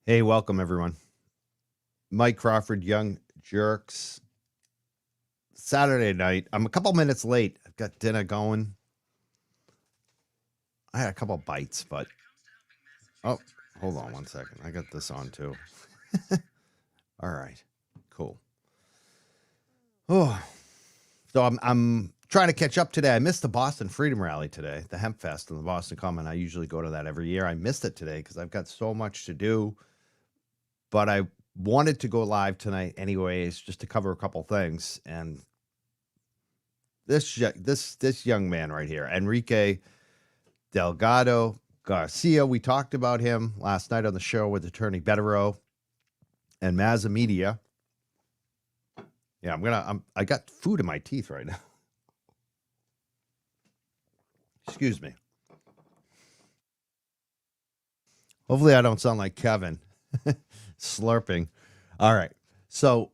Hey, welcome everyone. Mike Crawford, Young Jerks. Saturday night. I'm a couple minutes late. I've got dinner going. I had a couple bites, but oh, hold on one second. I got this on too. All right, cool. Oh, so I'm trying to catch up today. I missed the Boston Freedom Rally today, the Hemp Fest in the Boston Common. I usually go to that every year. I missed it today because I've got so much to do, but I wanted to go live tonight anyways, just to cover a couple things. And this young man right here, Enrique Delgado Garcia. We talked about him last night on the show with attorney Betterow and Mazza Media. Yeah, I got food in my teeth right now. Excuse me. Hopefully I don't sound like Kevin slurping. All right. So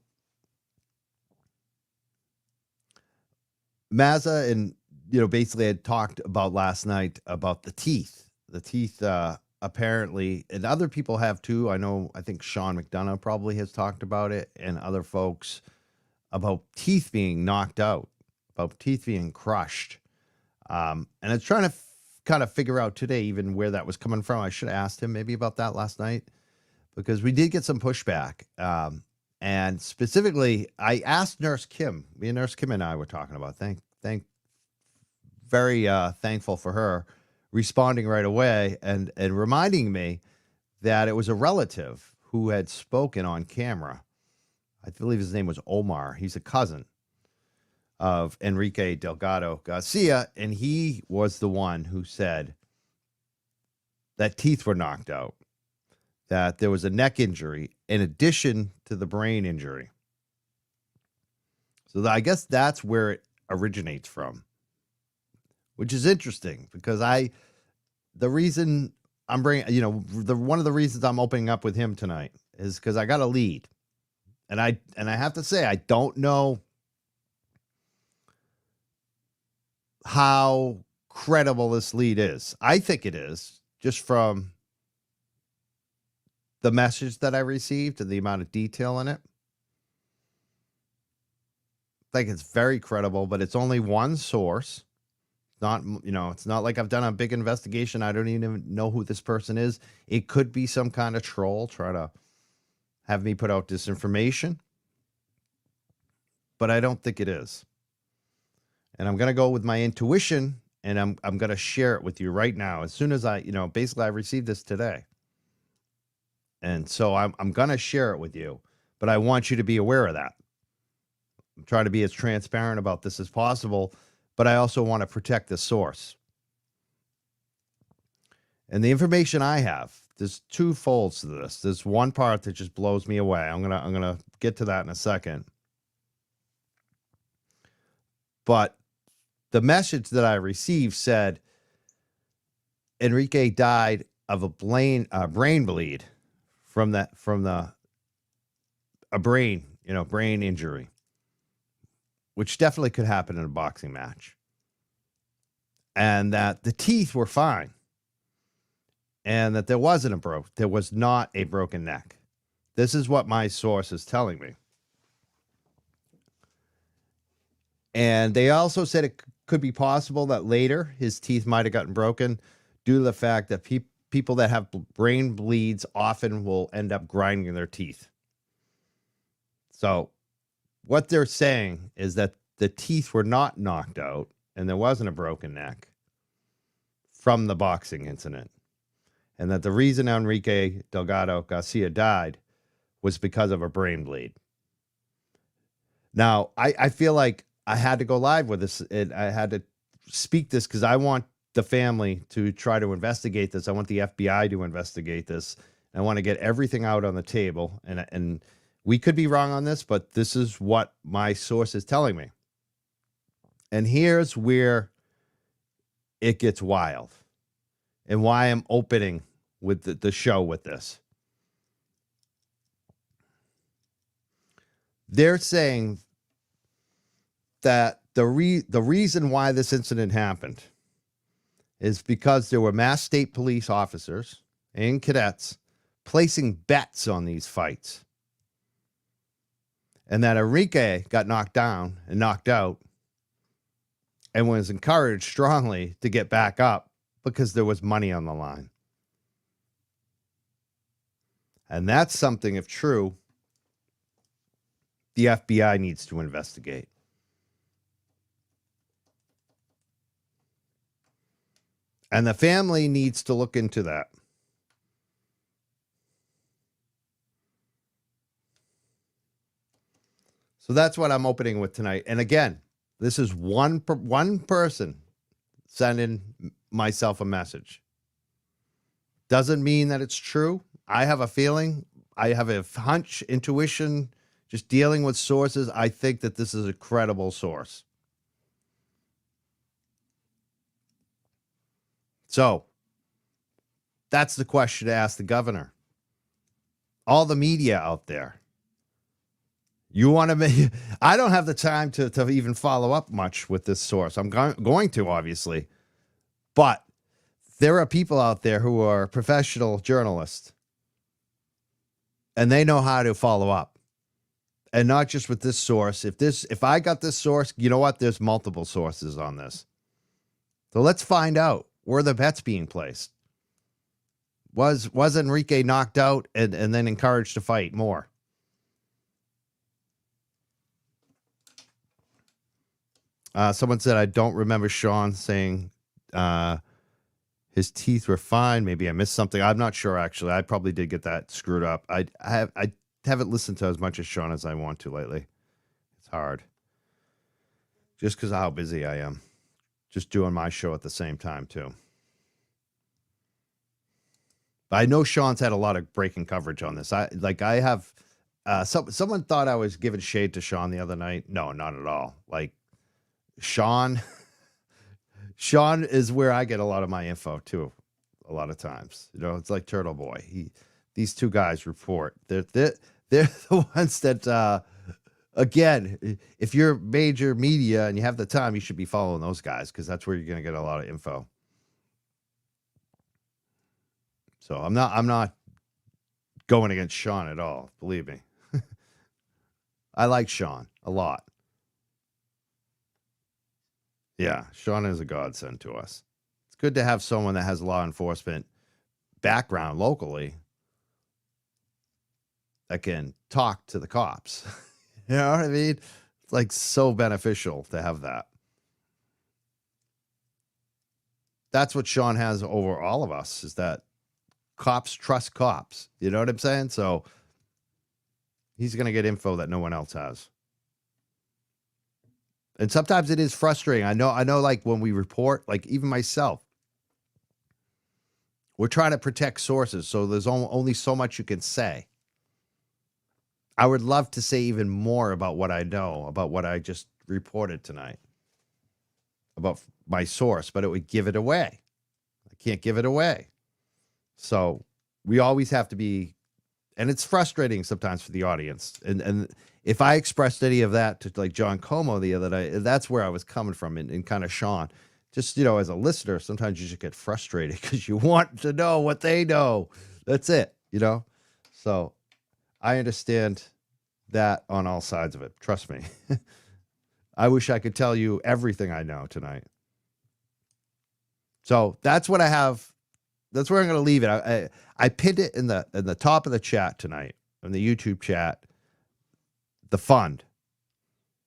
Mazza and basically had talked about last night about the teeth. The teeth apparently, and other people have too. I think Sean McDonough probably has talked about it, and other folks about teeth being knocked out, about teeth being crushed. And I was trying to kind of figure out today even where that was coming from. I should have asked him maybe about that last night because we did get some pushback. And specifically, I asked Nurse Kim. Nurse Kim and I were talking about. Very thankful for her responding right away and reminding me that it was a relative who had spoken on camera. I believe his name was Omar. He's a cousin of Enrique Delgado Garcia, and he was the one who said that teeth were knocked out, that there was a neck injury in addition to the brain injury. So I guess that's where it originates from, which is interesting because the reason I'm bringing, one of the reasons I'm opening up with him tonight is because I got a lead. And I have to say, I don't know how credible this lead is. I think it is, just from the message that I received and the amount of detail in it. I think it's very credible, but it's only one source. It's not like I've done a big investigation. I don't even know who this person is. It could be some kind of troll trying to have me put out disinformation, but I don't think it is. And I'm going to go with my intuition, and I'm going to share it with you right now. As soon as basically I received this today. And so I'm going to share it with you, but I want you to be aware of that. I'm trying to be as transparent about this as possible, but I also want to protect the source. And the information I have, there's two folds to this. There's one part that just blows me away. I'm gonna get to that in a second. But the message that I received said Enrique died of a brain bleed from a brain injury, which definitely could happen in a boxing match, and that the teeth were fine, and that there was not a broken neck. This is what my source is telling me. And they also said it could be possible that later his teeth might have gotten broken due to the fact that people that have brain bleeds often will end up grinding their teeth. So what they're saying is that the teeth were not knocked out and there wasn't a broken neck from the boxing incident. And that the reason Enrique Delgado Garcia died was because of a brain bleed. Now, I feel like I had to go live with this. I had to speak this because I want the family to try to investigate this. I want the FBI to investigate this. I want to get everything out on the table. And we could be wrong on this, but this is what my source is telling me. And here's where it gets wild and why I'm opening with the show with this. They're saying that the reason why this incident happened is because there were Mass State Police officers and cadets placing bets on these fights. And that Enrique got knocked down and knocked out and was encouraged strongly to get back up because there was money on the line. And that's something, if true, the FBI needs to investigate. And the family needs to look into that. So that's what I'm opening with tonight. And again, this is one person sending myself a message. Doesn't mean that it's true. I have a feeling. I have a hunch, intuition, just dealing with sources. I think that this is a credible source. So that's the question to ask the governor. All the media out there. You want to make, I don't have the time to even follow up much with this source. I'm going to, obviously. But there are people out there who are professional journalists. And they know how to follow up. And not just with this source. If I got this source, you know what? There's multiple sources on this. So let's find out where the bets being placed. Was Enrique knocked out and then encouraged to fight more? Someone said, I don't remember Sean saying his teeth were fine. Maybe I missed something. I'm not sure, actually. I probably did get that screwed up. I haven't listened to as much as Sean as I want to lately. It's hard. Just because of how busy I am. Just doing my show at the same time, too. But I know Sean's had a lot of breaking coverage on this. I have someone thought I was giving shade to Sean the other night. No, not at all. Like, Sean is where I get a lot of my info too. A lot of times, it's like Turtle Boy. These two guys report. They're the ones that, again, if you're major media and you have the time, you should be following those guys because that's where you're going to get a lot of info. So I'm not going against Sean at all. Believe me, I like Sean a lot. Yeah, Sean is a godsend to us. It's good to have someone that has law enforcement background locally that can talk to the cops. You know what I mean? It's like so beneficial to have that. That's what Sean has over all of us, is that cops trust cops. You know what I'm saying? So he's going to get info that no one else has. And sometimes it is frustrating. I know like when we report, like even myself, we're trying to protect sources. So there's only so much you can say. I would love to say even more about what I know, about what I just reported tonight, about my source, but it would give it away. I can't give it away. So we always have to be, and it's frustrating sometimes for the audience. And if I expressed any of that to like John Como the other day, that's where I was coming from, and kind of Sean. Just, as a listener, sometimes you just get frustrated because you want to know what they know. That's it, So I understand that on all sides of it. Trust me. I wish I could tell you everything I know tonight. So that's what I have. That's where I'm going to leave it. I pinned it in the top of the chat tonight, in the YouTube chat. The fund.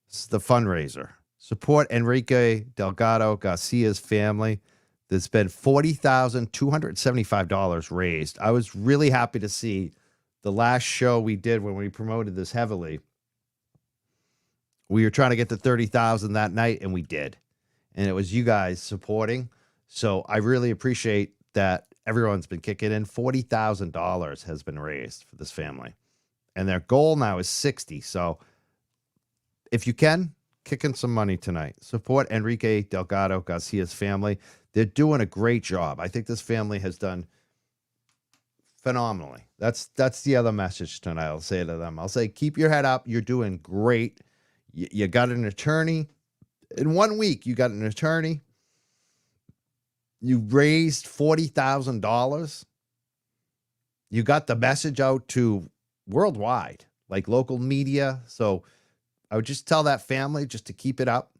It's the fundraiser. Support Enrique Delgado Garcia's family. There's been $40,275 raised. I was really happy to see the last show we did when we promoted this heavily. We were trying to get to 30,000 that night, and we did. And it was you guys supporting. So I really appreciate that everyone's been kicking in. $40,000 has been raised for this family. And their goal now is 60. So if you can, kick in some money tonight. Support Enrique Delgado Garcia's family. They're doing a great job. I think this family has done phenomenally. That's the other message tonight. I'll say to them. I'll say, keep your head up. You're doing great. You got an attorney. In 1 week, you got an attorney. You raised $40,000. You got the message out to worldwide, like local media. So I would just tell that family just to keep it up.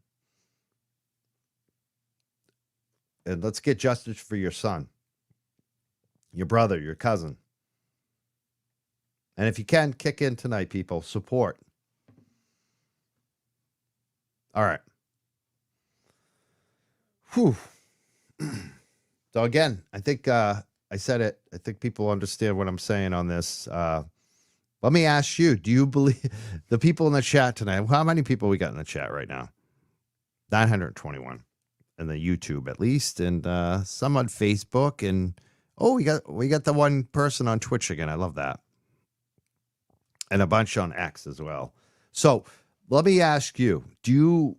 And let's get justice for your son, your brother, your cousin. And if you can, kick in tonight, people. Support. All right. Whew. So again, I think I said it. I think people understand what I'm saying on this. Let me ask you, do you believe the people in the chat tonight? How many people we got in the chat right now? 921 in the YouTube at least, and some on Facebook, and we got the one person on Twitch again. I love that. And a bunch on X as well. So let me ask you, do you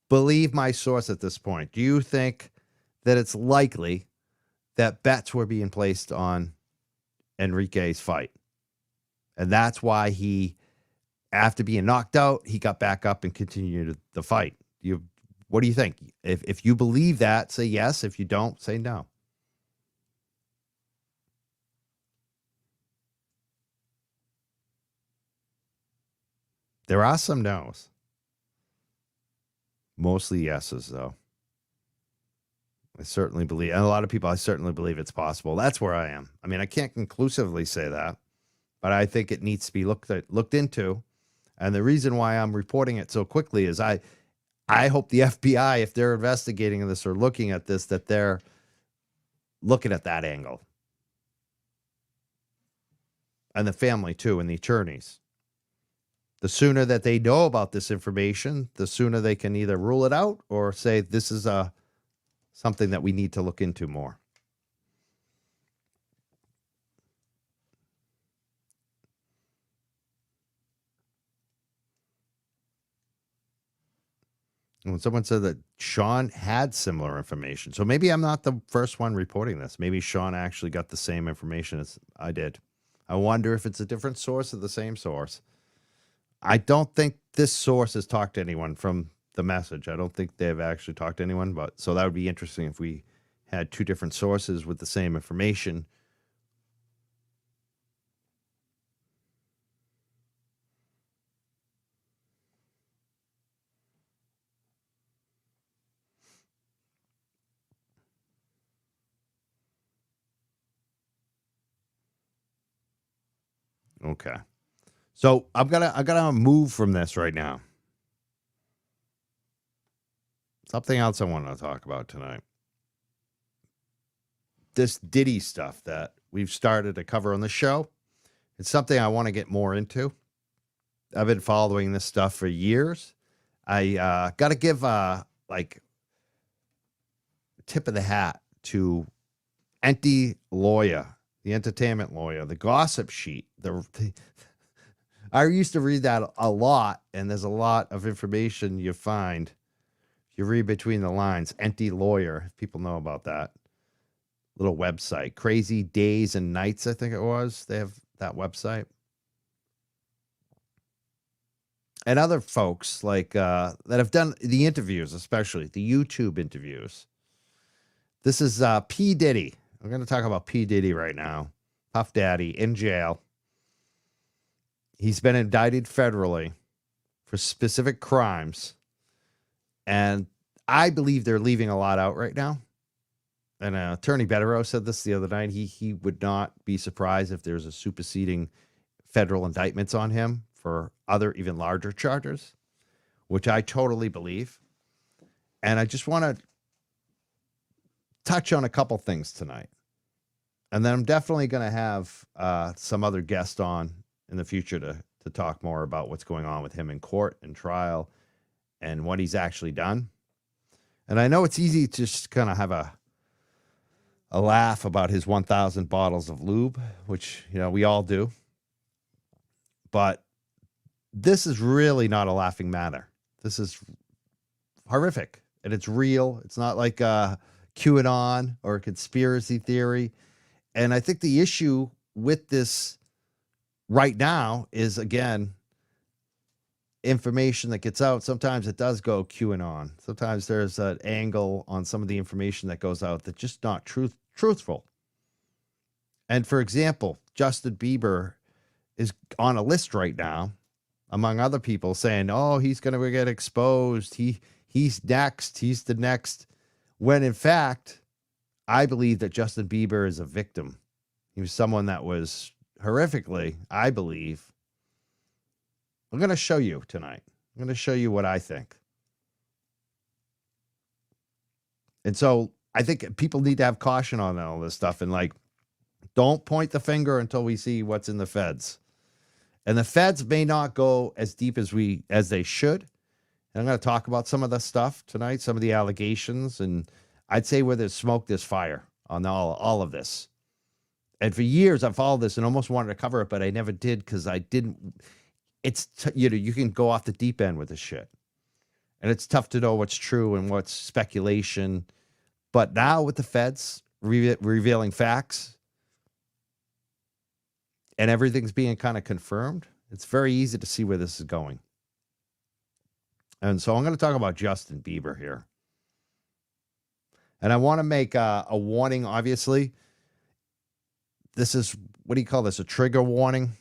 believe my source at this point? Do you think that it's likely that bets were being placed on Enrique's fight? And that's why he, after being knocked out, he got back up and continued the fight. What do you think? If you believe that, say yes. If you don't, say no. There are some no's. Mostly yeses, though. I certainly believe, and a lot of people, I certainly believe it's possible. That's where I am. I mean, I can't conclusively say that, but I think it needs to be looked into. And the reason why I'm reporting it so quickly is I hope the FBI, if they're investigating this or looking at this, that they're looking at that angle. And the family, too, and the attorneys. The sooner that they know about this information, the sooner they can either rule it out or say this is something that we need to look into more. When someone said that Sean had similar information. So maybe I'm not the first one reporting this. Maybe Sean actually got the same information as I did. I wonder if it's a different source or the same source. I don't think this source has talked to anyone from the message. I don't think they've actually talked to anyone, but so that would be interesting if we had two different sources with the same information. Okay. So I gotta move from this right now. Something else I want to talk about tonight. This Diddy stuff that we've started to cover on the show. It's something I want to get more into. I've been following this stuff for years. I got to give tip of the hat to Enty Lawyer, the entertainment lawyer, the gossip sheet. I used to read that a lot, and there's a lot of information you find. You read between the lines. Enty Lawyer, if people know about that little website. Crazy Days and Nights, I think it was. They have that website. And other folks like that have done the interviews, especially the YouTube interviews. This is P. Diddy. I'm going to talk about P. Diddy right now. Puff Daddy in jail. He's been indicted federally for specific crimes. And I believe they're leaving a lot out right now. And Attorney Bettero said this the other night. He would not be surprised if there's a superseding federal indictments on him for other even larger charges, which I totally believe. And I just want to touch on a couple things tonight. And then I'm definitely going to have some other guests on in the future to talk more about what's going on with him in court and trial and what he's actually done. And I know it's easy to just kind of have a laugh about his 1,000 bottles of lube, which, we all do. But this is really not a laughing matter. This is horrific, and it's real. It's not like QAnon or a conspiracy theory. And I think the issue with this right now is, again, information that gets out. Sometimes it does go QAnon. Sometimes there's an angle on some of the information that goes out that's just not truthful. And for example, Justin Bieber is on a list right now, among other people, saying, "Oh, he's going to get exposed. He's next. He's the next." When in fact, I believe that Justin Bieber is a victim. He was someone that was horrifically, I believe. I'm going to show you tonight. I'm going to show you what I think. And so I think people need to have caution on all this stuff and like, don't point the finger until we see what's in the feds. And the feds may not go as deep as they should. And I'm going to talk about some of the stuff tonight, some of the allegations, and I'd say where there's smoke, there's fire on all of this. And for years, I've followed this and almost wanted to cover it, but I never did because I didn't. You can go off the deep end with this shit. And it's tough to know what's true and what's speculation. But now with the feds revealing facts and everything's being kind of confirmed, it's very easy to see where this is going. And so I'm going to talk about Justin Bieber here. And I want to make a warning, obviously. This is, what do you call this, a trigger warning?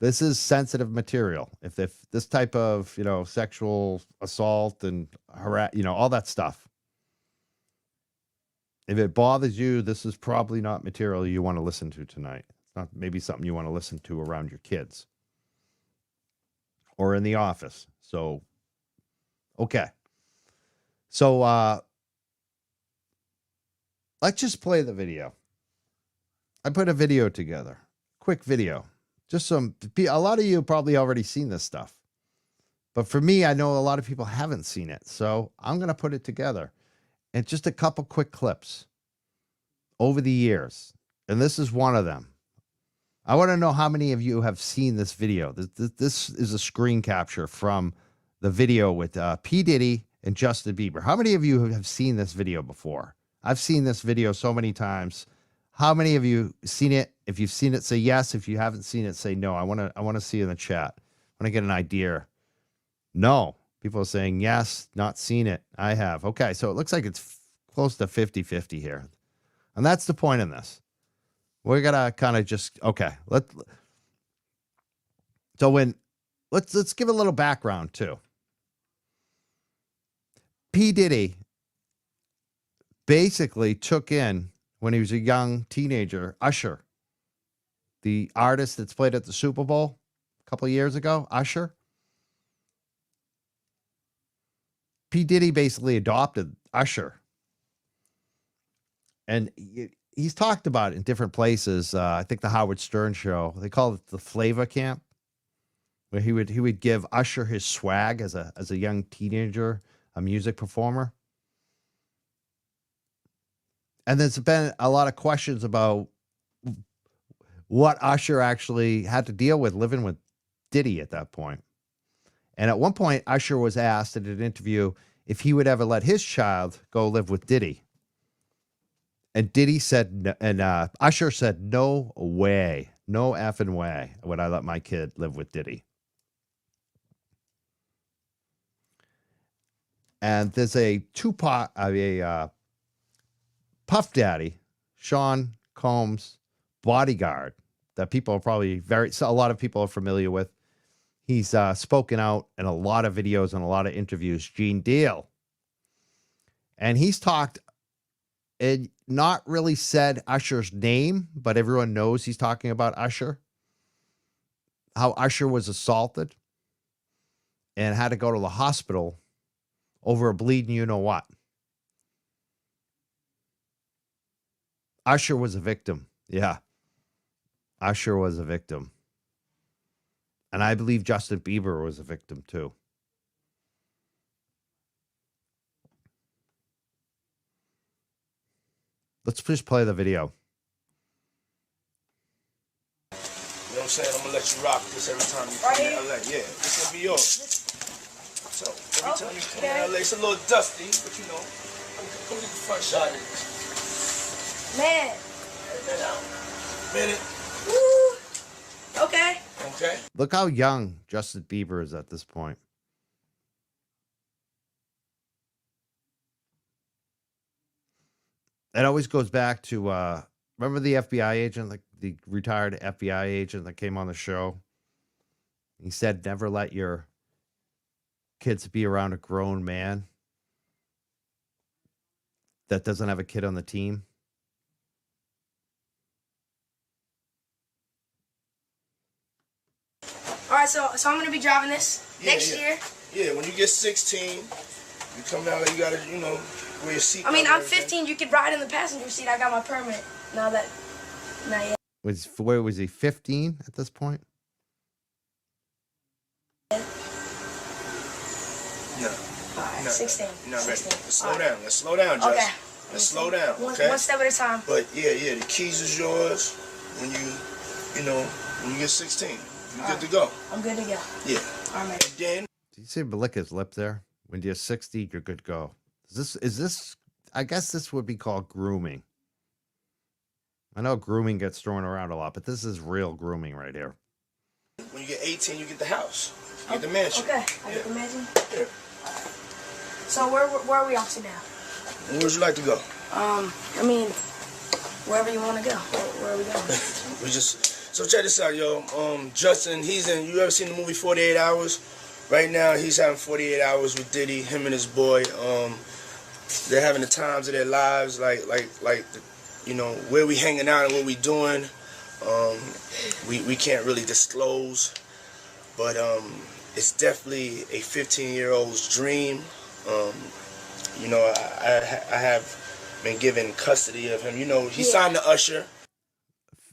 This is sensitive material. If this type of, sexual assault and all that stuff, if it bothers you, this is probably not material you want to listen to tonight. It's not maybe something you want to listen to around your kids or in the office. So, okay. So, let's just play the video. I put a video together, quick video. Just a lot of you probably already seen this stuff. But for me, I know a lot of people haven't seen it. So I'm going to put it together. And just a couple quick clips over the years. And this is one of them. I want to know how many of you have seen this video. This is a screen capture from the video with P. Diddy and Justin Bieber. How many of you have seen this video before? I've seen this video so many times. How many of you seen it? If you've seen it, say yes. If you haven't seen it, say no. I want to see in the chat. I want to get an idea. No. People are saying yes, not seen it. I have. Okay, so it looks like it's close to 50-50 here. And that's the point in this. We're going to kind of just, okay. Let's give a little background too. P. Diddy basically took in, when he was a young teenager, Usher, the artist that's played at the Super Bowl a couple of years ago, Usher. P. Diddy basically adopted Usher. And he's talked about it in different places. I think the Howard Stern show, they call it the Flavor Camp, where he would give Usher his swag as a young teenager, a music performer. And there's been a lot of questions about what Usher actually had to deal with living with Diddy at that point. And at one point, Usher was asked in an interview if he would ever let his child go live with Diddy. And Diddy said, Usher said, no way, no effing way would I let my kid live with Diddy. And there's a Puff Daddy, Sean Combs' bodyguard that people are probably a lot of people are familiar with. He's spoken out in a lot of videos and a lot of interviews, Gene Deal. And he's talked and not really said Usher's name, but everyone knows he's talking about Usher. How Usher was assaulted and had to go to the hospital over a bleeding you-know-what. Usher was a victim. Yeah. Usher was a victim. And I believe Justin Bieber was a victim too. Let's just play the video. You know what I'm saying? I'm going to let you rock this every time you come to LA. Yeah, this will be yours. So every time you come to LA, it's a little dusty, but you know, come get the front shot of this. Man. Minute. Woo. Okay. Okay. Look how young Justin Bieber is at this point. It always goes back to, remember the FBI agent that the retired FBI agent that came on the show. He said, never let your kids be around a grown man that doesn't have a kid on the team. All right, so I'm gonna be driving this next year. Yeah, when you get 16, you come down there, you gotta, wear your seat. I mean, I'm 15. You could ride in the passenger seat. I got my permit. Not yet. Where was he, 15 at this point? Yeah. No. All right, No, 16. You're not ready. 16. Let's slow down. Let's slow down, Josh. Okay. Let's slow down, okay? One step at a time. But yeah, the keys is yours when you get 16. You're good to go. I'm good to go. Yeah. All right. Again. Did you see him lick his lip there? When you're 60, you're good to go. Is this, I guess this would be called grooming. I know grooming gets thrown around a lot, but this is real grooming right here. When you get 18, you get the house. You get the mansion. Okay, I get the mansion. Yeah. So where are we off to now? Where would you like to go? I mean, wherever you want to go. Where are we going? So check this out, yo. Justin, you ever seen the movie 48 Hours? Right now, he's having 48 hours with Diddy, him and his boy. They're having the times of their lives, like where we hanging out and what we doing. We can't really disclose, but it's definitely a 15-year-old's dream. I have been given custody of him. He signed to Usher.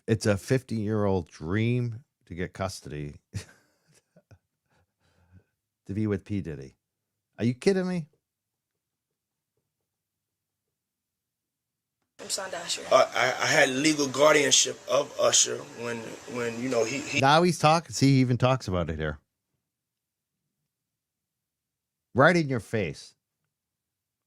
It's a 50-year-old dream to get custody. To be with P. Diddy. Are you kidding me? I'm signed to Usher. I had legal guardianship of Usher when he. Now he's talking. See, he even talks about it here. Right in your face.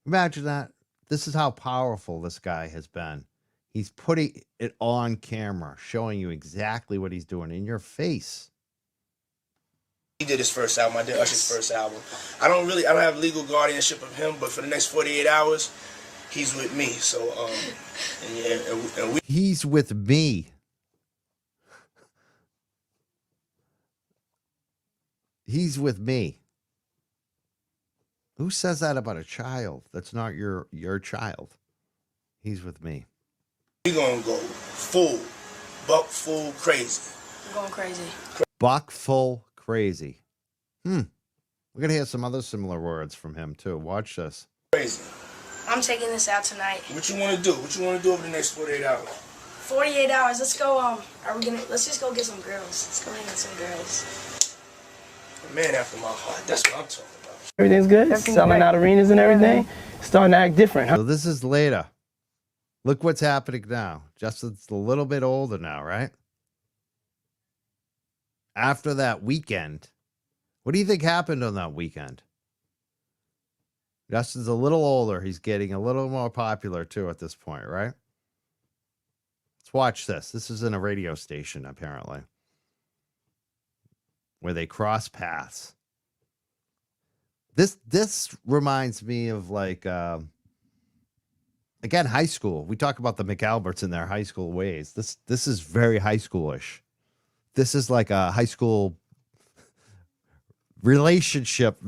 Imagine that. This is how powerful this guy has been. He's putting it on camera, showing you exactly what he's doing in your face. He did his first album. I did Usher's first album. I don't have legal guardianship of him, but for the next 48 hours, he's with me. So, He's with me. He's with me. Who says that about a child? That's not your child. He's with me. We're gonna go buck full crazy. I'm going crazy. Buck full crazy. We're gonna hear some other similar words from him too. Watch this. Crazy. I'm taking this out tonight. What you want to do? What you want to do over the next 48 hours? 48 hours. Let's go. Let's just go get some girls. Let's go hang with some girls. A man after my heart. That's what I'm talking about. Everything's good. Selling out arenas and everything. Starting to act different, huh? So this is later. Look what's happening now. Justin's a little bit older now, right? After that weekend, what do you think happened on that weekend? Justin's a little older. He's getting a little more popular too at this point, right? Let's watch this. This is in a radio station, apparently, where they cross paths. This reminds me of like, again, high school. We talk about the McAlberts in their high school ways. This is very high schoolish. This is like a high school relationship,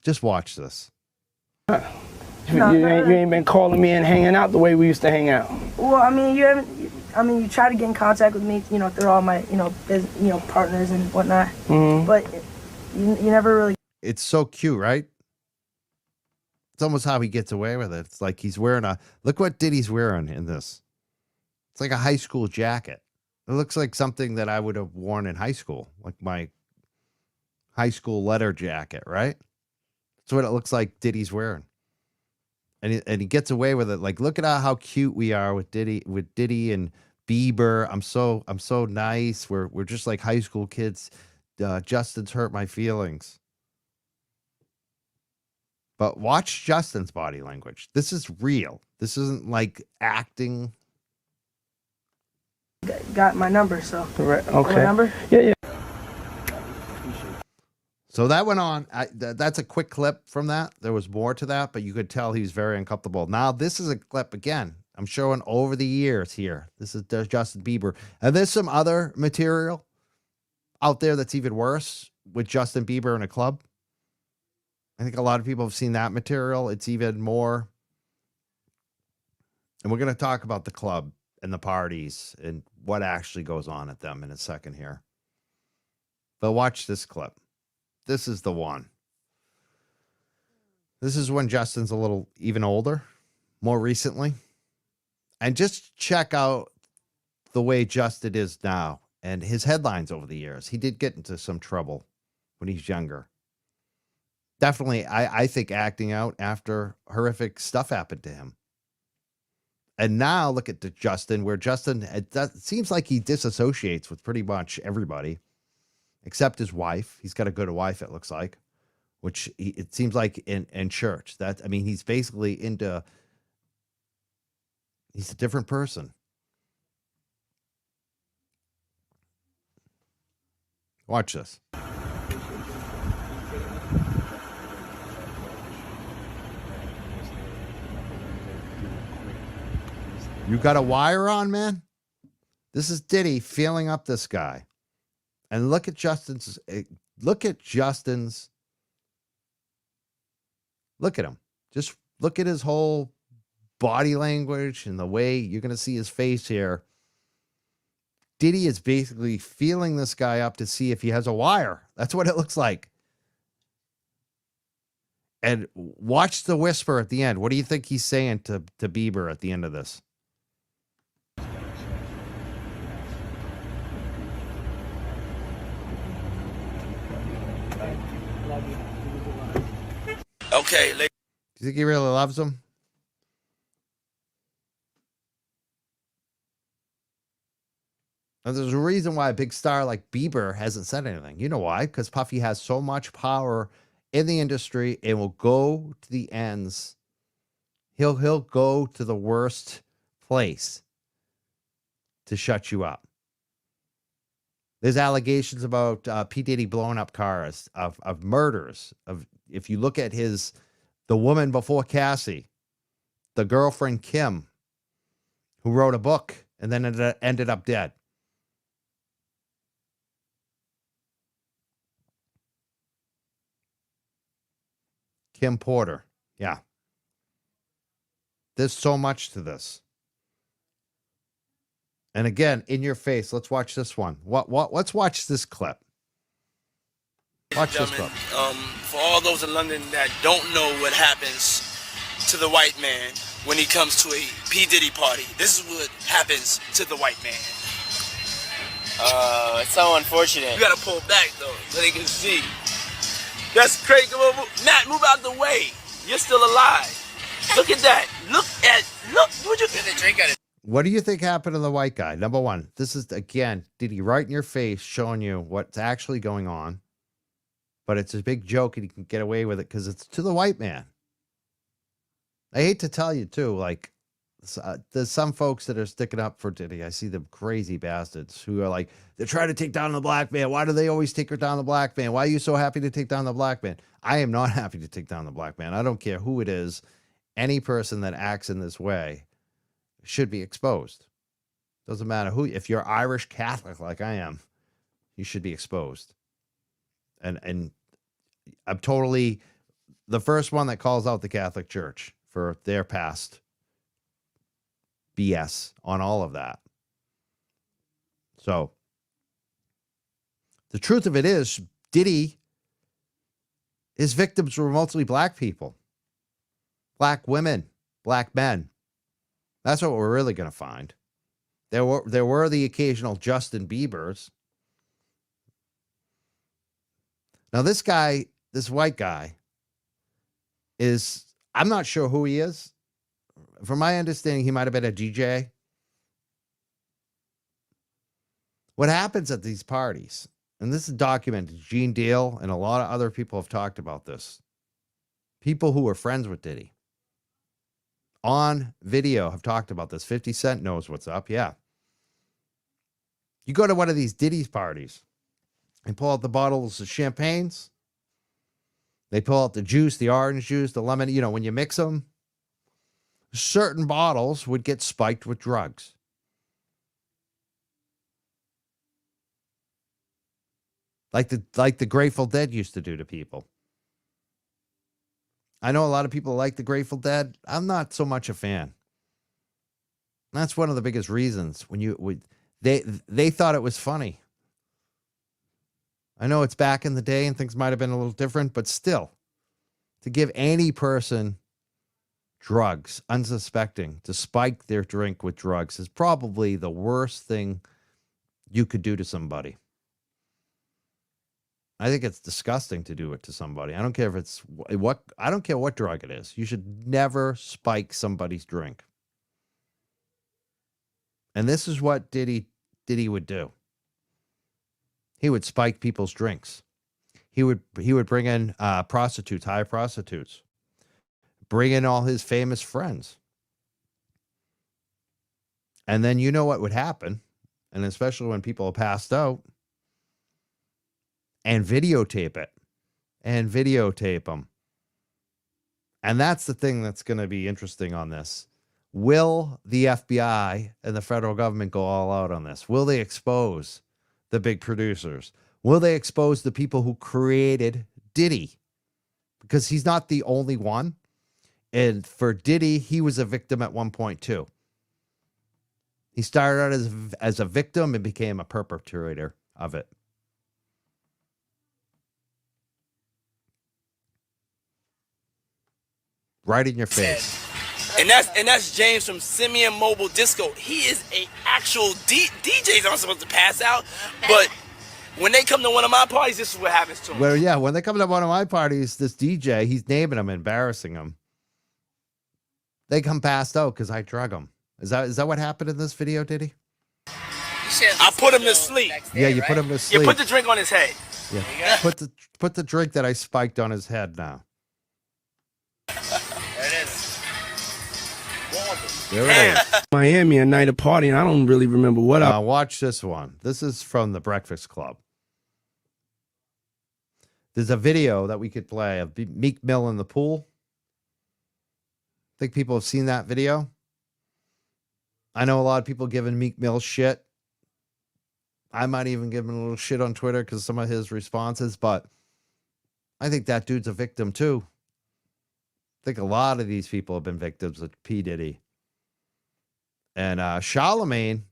Just watch this. You ain't been calling me and hanging out the way we used to hang out. Well, I mean, you try to get in contact with me, through all my, partners and whatnot. Mm-hmm. But you never really. It's so cute, right? It's almost how he gets away with it. It's like he's wearing look what Diddy's wearing in this. It's like a high school jacket. It looks like something that I would have worn in high school, like my high school letter jacket, right? That's what it looks like Diddy's wearing. And he gets away with it. Like, look at how cute we are with Diddy and Bieber. I'm so nice. We're just like high school kids. Justin's hurt my feelings. But watch Justin's body language. This is real. This isn't like acting. Got my number, so. Right. Okay. My number? Yeah. So that went on. That's a quick clip from that. There was more to that, but you could tell he was very uncomfortable. Now, this is a clip, again, I'm showing over the years here. This is Justin Bieber. And there's some other material out there that's even worse with Justin Bieber in a club. I think a lot of people have seen that material. It's even more. And we're going to talk about the club and the parties and what actually goes on at them in a second here. But watch this clip. This is the one. This is when Justin's a little even older, more recently. And just check out the way Justin is now and his headlines over the years. He did get into some trouble when he's younger. Definitely, I think acting out after horrific stuff happened to him. And now look at Justin, where Justin, it seems like he disassociates with pretty much everybody, except his wife. He's got a good wife, it looks like, which it seems like in church. He's basically he's a different person. Watch this. You got a wire on, man? This is Diddy feeling up this guy. And look at Justin's. Look at him. Just look at his whole body language and the way you're going to see his face here. Diddy is basically feeling this guy up to see if he has a wire. That's what it looks like. And watch the whisper at the end. What do you think he's saying to Bieber at the end of this? Okay, do you think he really loves him? Now, there's a reason why a big star like Bieber hasn't said anything. You know why? Because Puffy has so much power in the industry and will go to the ends. He'll go to the worst place to shut you up. There's allegations about P. Diddy blowing up cars, of murders. If you look at the woman before Cassie, the girlfriend Kim, who wrote a book and then ended up dead. Kim Porter. Yeah. There's so much to this. And again, in your face, let's watch this one. Let's watch this clip. Watch this clip. For all those in London that don't know what happens to the white man when he comes to a P. Diddy party, this is what happens to the white man. It's so unfortunate. You gotta pull back though, so they can see. That's crazy. Matt, move out the way. You're still alive. Look at that. Look. Would you get a drink at it? What do you think happened to the white guy? Number one, this is, again, Diddy right in your face showing you what's actually going on. But it's a big joke and he can get away with it because it's to the white man. I hate to tell you, too, like, there's some folks that are sticking up for Diddy. I see them crazy bastards who are like, they're trying to take down the black man. Why do they always take down the black man? Why are you so happy to take down the black man? I am not happy to take down the black man. I don't care who it is. Any person that acts in this way should be exposed. Doesn't matter who. If you're Irish Catholic like I am, you should be exposed. And I'm totally the first one that calls out the Catholic Church for their past BS on all of that. So the truth of it is, Diddy, his victims were mostly black people, black women, black men. That's what we're really going to find. There were the occasional Justin Biebers. Now this guy, this white guy, I'm not sure who he is. From my understanding, he might have been a DJ. What happens at these parties, and this is documented, Gene Deal and a lot of other people have talked about this. People who were friends with Diddy on video have talked about this. 50 Cent knows what's up. Yeah. You go to one of these Diddy's parties and pull out the bottles of champagnes. They pull out the juice, the orange juice, the lemon, when you mix them. certain bottles would get spiked with drugs. Like the Grateful Dead used to do to people. I know a lot of people like the Grateful Dead. I'm not so much a fan. That's one of the biggest reasons they thought it was funny. I know it's back in the day and things might have been a little different, but still, to give any person drugs, unsuspecting, to spike their drink with drugs is probably the worst thing you could do to somebody. I think it's disgusting to do it to somebody. I don't care if it's I don't care what drug it is. You should never spike somebody's drink. And this is what Diddy would do. He would spike people's drinks. He would bring in prostitutes, high prostitutes. Bring in all his famous friends. And then you know what would happen, and especially when people are passed out, and videotape it. And videotape them. And that's the thing that's going to be interesting on this. Will the FBI and the federal government go all out on this? Will they expose the big producers? Will they expose the people who created Diddy? Because he's not the only one. And for Diddy, he was a victim at one point too. He started out as a victim and became a perpetrator of it. Right in your face. And that's James from Simeon Mobile Disco. He is a actual DJs aren't supposed to pass out, but when they come to one of my parties, this is what happens to them. Well, yeah, when they come to one of my parties, this DJ, he's naming them, embarrassing them. They come passed out because I drug them. Is that what happened in this video, Diddy? I put him to sleep. Yeah, you put him to sleep. You put the drink on his head. Yeah, put the drink that I spiked on his head now. There it is. Miami, a night of party, and I don't really remember what I... Watch this one. This is from the Breakfast Club. There's a video that we could play of Meek Mill in the pool. Think people have seen that video? I know a lot of people giving Meek Mill shit. I might even give him a little shit on Twitter because some of his responses, but I think that dude's a victim too. I think a lot of these people have been victims of P. Diddy. And Charlemagne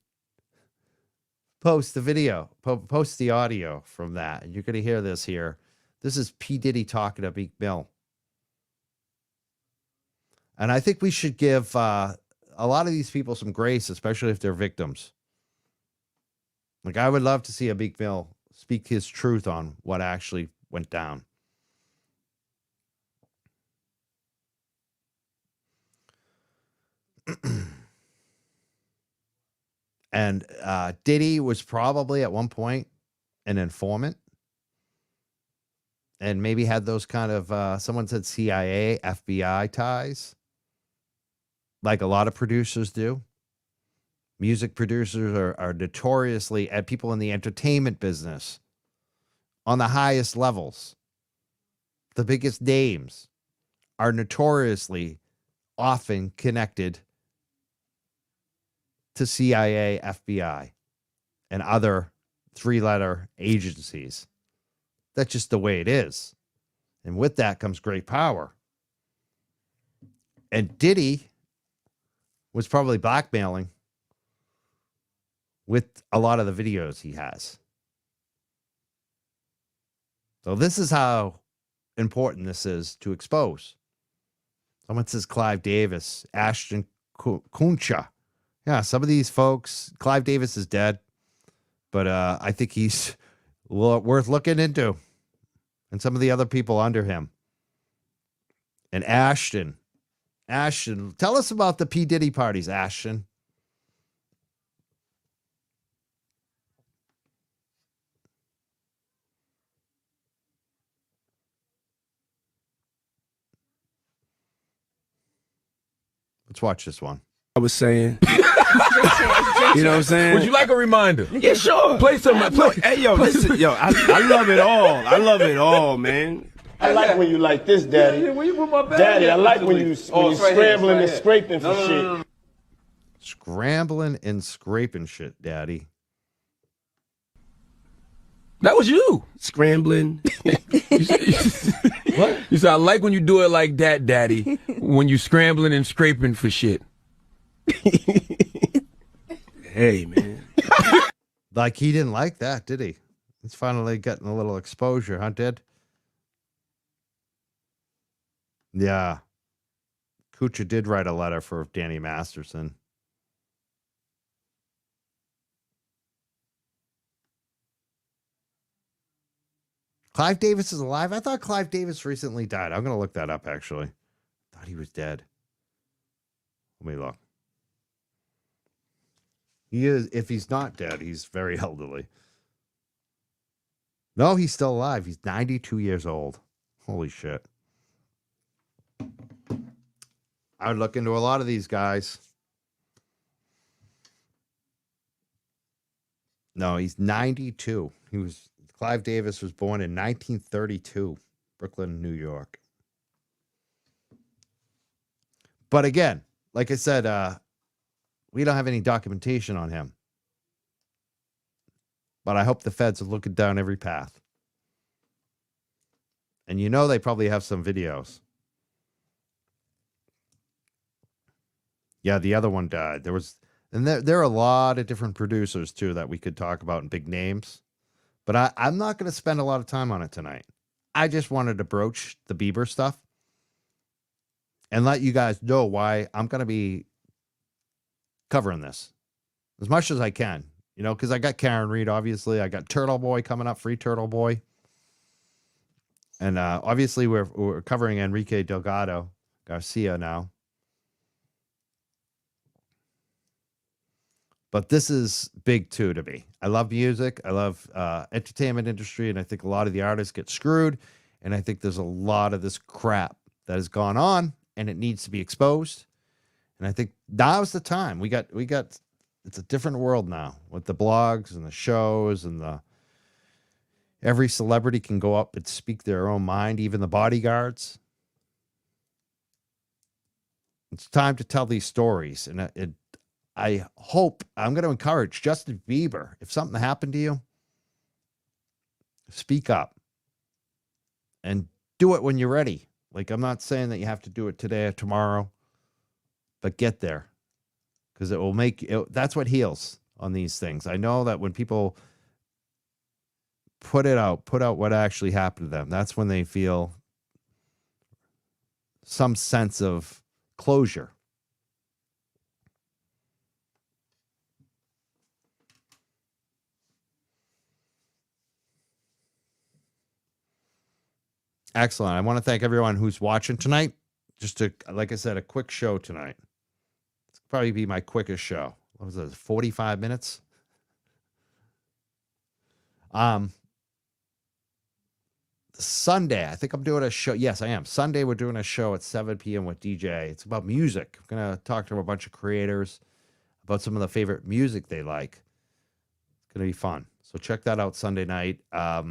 posts the video, posts the audio from that. And you're going to hear this here. This is P. Diddy talking to Meek Mill. And I think we should give a lot of these people some grace, especially if they're victims. Like, I would love to see a Meek Mill speak his truth on what actually went down. And Diddy was probably at one point an informant and maybe had those kind of, someone said CIA, FBI ties, like a lot of producers do. Music producers are notoriously, at people in the entertainment business, on the highest levels. The biggest names are notoriously often connected to CIA, FBI, and other three-letter agencies. That's just the way it is. And with that comes great power. And Diddy was probably blackmailing with a lot of the videos he has. So this is how important this is to expose. Someone says Clive Davis, Ashton Kutcher. Yeah, some of these folks, Clive Davis is dead, but I think he's worth looking into. And some of the other people under him. And Ashton, tell us about the P. Diddy parties, Ashton. Let's watch this one. I was saying. You know what I'm saying? Would you like a reminder? Yeah, sure. Play some. Hey, yo, listen, yo, I love it all. I love it all, man. I like when you like this, Daddy. Yeah, where you put my bag? Daddy, I like when you it's right here, scrambling it's and right scraping here. for shit. Scrambling and scraping shit, Daddy. That was you. Scrambling. What? You said, I like when you do it like that, Daddy. When you scrambling and scraping for shit. Hey, man. Like he didn't like that, did he? He's finally getting a little exposure, huh, Did? Yeah. Kucha did write a letter for Danny Masterson. Clive Davis is alive? I thought Clive Davis recently died. I'm going to look that up, actually. Thought he was dead. Let me look. He is. If he's not dead, he's very elderly. No, he's still alive. He's 92 years old. Holy shit. I would look into a lot of these guys. No, he's 92. Clive Davis was born in 1932, Brooklyn, New York. But again, like I said, we don't have any documentation on him. But I hope the feds are looking down every path. And you know they probably have some videos. Yeah, the other one died. There are a lot of different producers too that we could talk about and big names. But I'm not going to spend a lot of time on it tonight. I just wanted to broach the Bieber stuff and let you guys know why I'm going to be covering this as much as I can. You know, because I got Karen Reed, obviously. I got Turtle Boy coming up, Free Turtle Boy. And obviously we're covering Enrique Delgado Garcia now. But this is big, too, to me. I love music. I love entertainment industry. And I think a lot of the artists get screwed. And I think there's a lot of this crap that has gone on. And it needs to be exposed. And I think now's the time. We got. It's a different world now with the blogs and the shows and every celebrity can go up and speak their own mind, even the bodyguards. It's time to tell these stories. And I hope, I'm going to encourage Justin Bieber, if something happened to you, speak up and do it when you're ready. Like, I'm not saying that you have to do it today or tomorrow, but get there. Because it will make it, that's what heals on these things. I know that when people put out what actually happened to them, that's when they feel some sense of closure. Excellent. I want to thank everyone who's watching tonight. Just like I said, a quick show tonight. Probably be my quickest show. What was it? 45 minutes. Sunday, I think I'm doing a show. Yes, I am. Sunday, we're doing a show at 7 p.m. with DJ. It's about music. I'm going to talk to a bunch of creators about some of the favorite music they like. It's going to be fun. So check that out Sunday night. I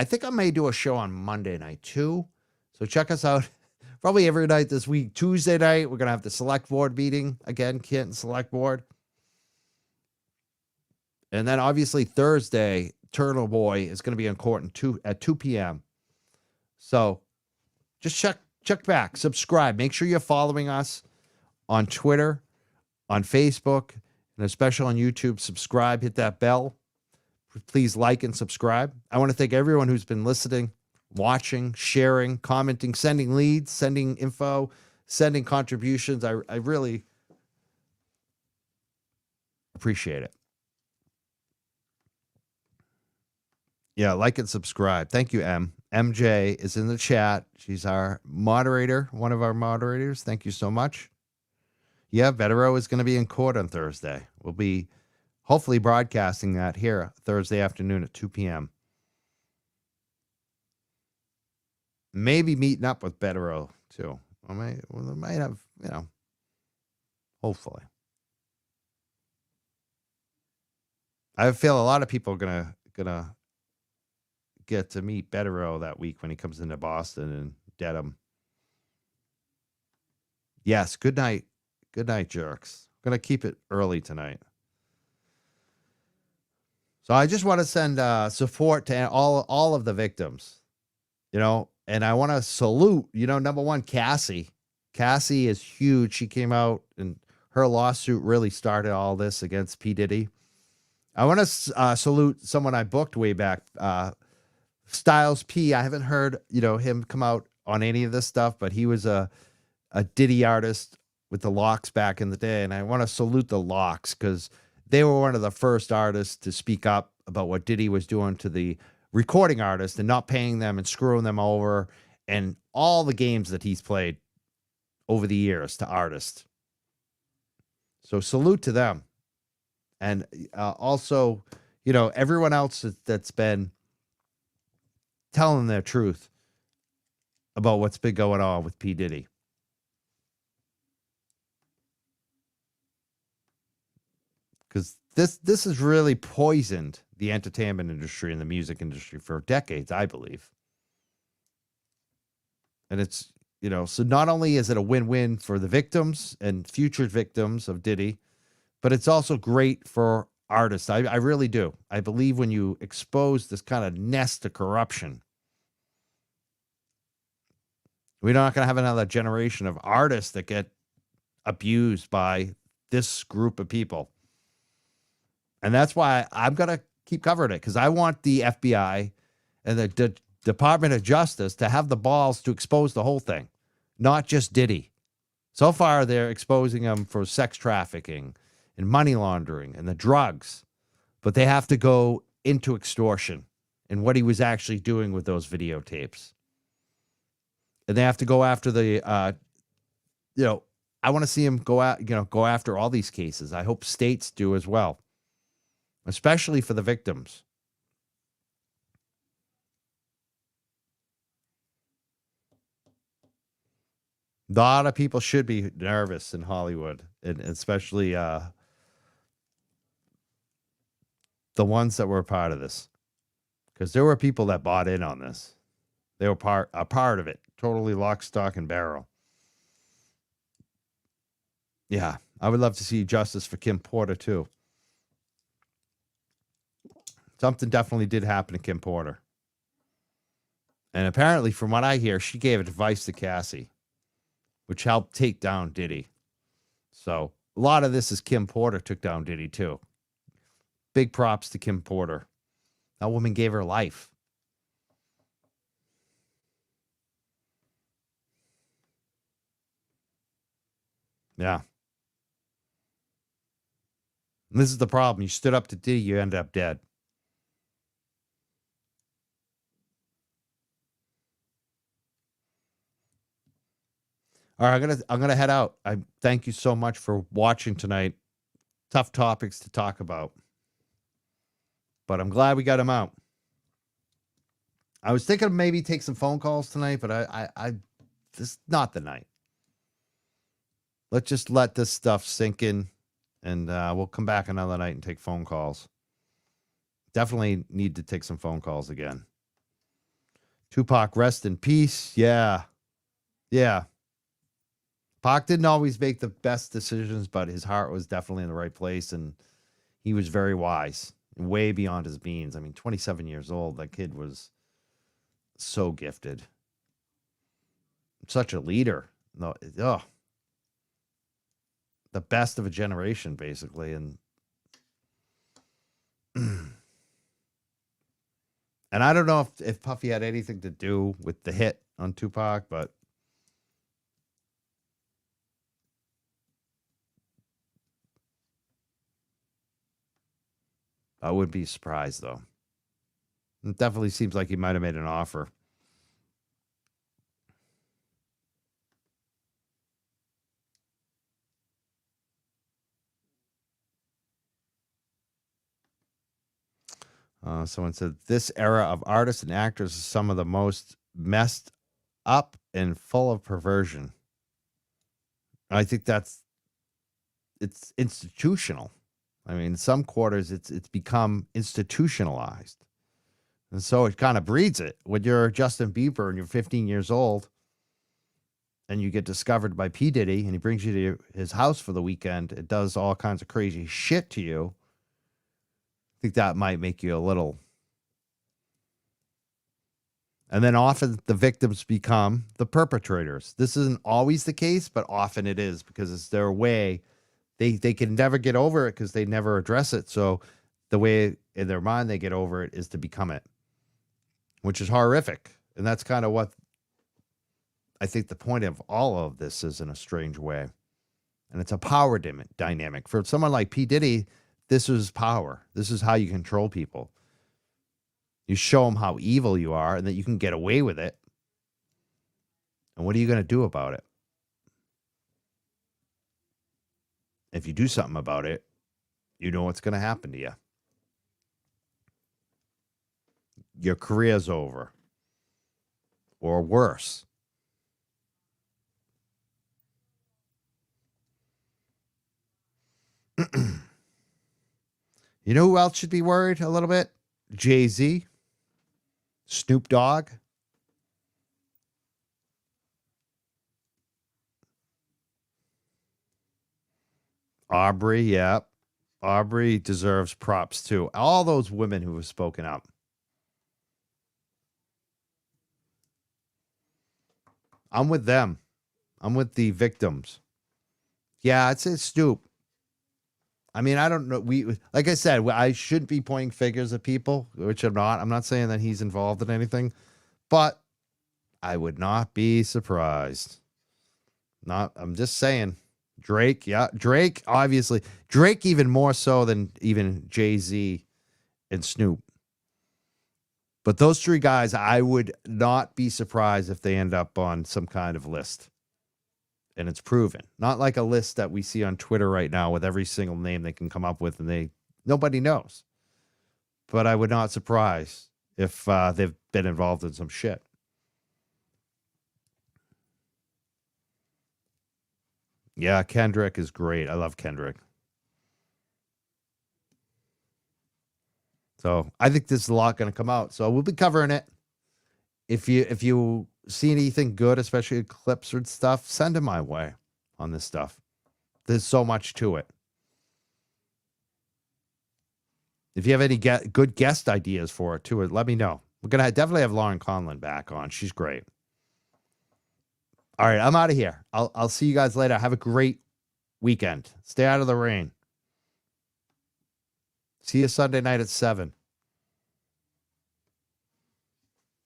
think I may do a show on Monday night too. So check us out. Probably every night this week. Tuesday night, we're going to have the select board meeting. Again, Canton Select Board. And then obviously Thursday, Turtle Boy is going to be in court at 2 p.m. So just check back. Subscribe. Make sure you're following us on Twitter, on Facebook, and especially on YouTube. Subscribe. Hit that bell. Please like and subscribe. I want to thank everyone who's been listening, watching, sharing, commenting, sending leads, sending info, sending contributions. I really appreciate it. Yeah, like and subscribe. Thank you, M. MJ is in the chat. She's our moderator, one of our moderators. Thank you so much. Yeah, Vetero is going to be in court on Thursday. We'll be hopefully broadcasting that here Thursday afternoon at 2 p.m. Maybe meeting up with Vetero too. We might have, hopefully. I feel a lot of people are gonna get to meet Betterow that week when he comes into Boston and Dedham. Yes, good night. Good night, jerks. Gonna keep it early tonight. So I just want to send support to all of the victims, and I want to salute, number one, Cassie. Cassie is huge. She came out and her lawsuit really started all this against P. Diddy. I want to salute someone I booked way back, Styles P. I haven't heard, him come out on any of this stuff, but he was a Diddy artist with the Locks back in the day. And I want to salute the Locks because they were one of the first artists to speak up about what Diddy was doing to the recording artists and not paying them and screwing them over and all the games that he's played over the years to artists. So salute to them. And also, everyone else that's been telling their truth about what's been going on with P. Diddy. Because this has really poisoned the entertainment industry and the music industry for decades, I believe. And it's, so not only is it a win-win for the victims and future victims of Diddy, but it's also great for artists. I really do. I believe when you expose this kind of nest of corruption, we're not going to have another generation of artists that get abused by this group of people. And that's why I'm going to keep covering it, because I want the FBI and the Department of Justice to have the balls to expose the whole thing, not just Diddy. So far, they're exposing him for sex trafficking and money laundering and the drugs, but they have to go into extortion and what he was actually doing with those videotapes. And they have to go after the, I want to see him go after all these cases. I hope states do as well, especially for the victims. A lot of people should be nervous in Hollywood, and especially the ones that were a part of this, because there were people that bought in on this. They were a part of it, totally lock, stock, and barrel. Yeah, I would love to see justice for Kim Porter too. Something definitely did happen to Kim Porter, and apparently, from what I hear, she gave advice to Cassie, which helped take down Diddy. So a lot of this is Kim Porter took down Diddy too. Big props to Kim Porter. That woman gave her life. Yeah. And this is the problem. You stood up to Diddy, you end up dead. All right, I'm gonna head out. I thank you so much for watching tonight. Tough topics to talk about, but I'm glad we got them out. I was thinking of maybe take some phone calls tonight, but I this is not the night. Let's just let this stuff sink in, and we'll come back another night and take phone calls. Definitely need to take some phone calls again. Tupac, rest in peace. Yeah. Pac didn't always make the best decisions, but his heart was definitely in the right place, and he was very wise and way beyond his means. I mean, 27 years old, that kid was so gifted. Such a leader. No, the best of a generation, basically. And and I don't know if Puffy had anything to do with the hit on Tupac, but I wouldn't be surprised, though. It definitely seems like he might have made an offer. Someone said, this era of artists and actors is some of the most messed up and full of perversion. I think it's institutional. I mean, in some quarters, it's become institutionalized. And so it kind of breeds it. When you're Justin Bieber and you're 15 years old and you get discovered by P. Diddy and he brings you to his house for the weekend, it does all kinds of crazy shit to you. I think that might make you a little. And then often the victims become the perpetrators. This isn't always the case, but often it is because it's their way. They can never get over it because they never address it. So the way in their mind they get over it is to become it, which is horrific. And that's kind of what I think the point of all of this is in a strange way. And it's a power dynamic. For someone like P. Diddy, this is power. This is how you control people. You show them how evil you are and that you can get away with it. And what are you going to do about it? If you do something about it, you know what's going to happen to you. Your career's over. Or worse. You know who else should be worried a little bit? Jay-Z. Snoop Dogg. Aubrey, yeah. Aubrey deserves props too. All those women who have spoken up. I'm with them. I'm with the victims. Yeah, I'd say Snoop. I mean, I don't know. Like I said, I shouldn't be pointing fingers at people, which I'm not. I'm not saying that he's involved in anything, but I would not be surprised. I'm just saying. Drake, yeah. Drake, obviously. Drake even more so than even Jay-Z and Snoop. But those three guys, I would not be surprised if they end up on some kind of list. And it's proven. Not like a list that we see on Twitter right now with every single name they can come up with and nobody knows. But I would not surprise if they've been involved in some shit. Yeah, Kendrick is great. I love Kendrick. So I think there's a lot going to come out. So we'll be covering it. If you see anything good, especially clips or stuff, send them my way on this stuff. There's so much to it. If you have any good guest ideas for it, too, let me know. We're going to definitely have Lauren Conlon back on. She's great. All right, I'm out of here. I'll see you guys later. Have a great weekend. Stay out of the rain. See you Sunday night at 7.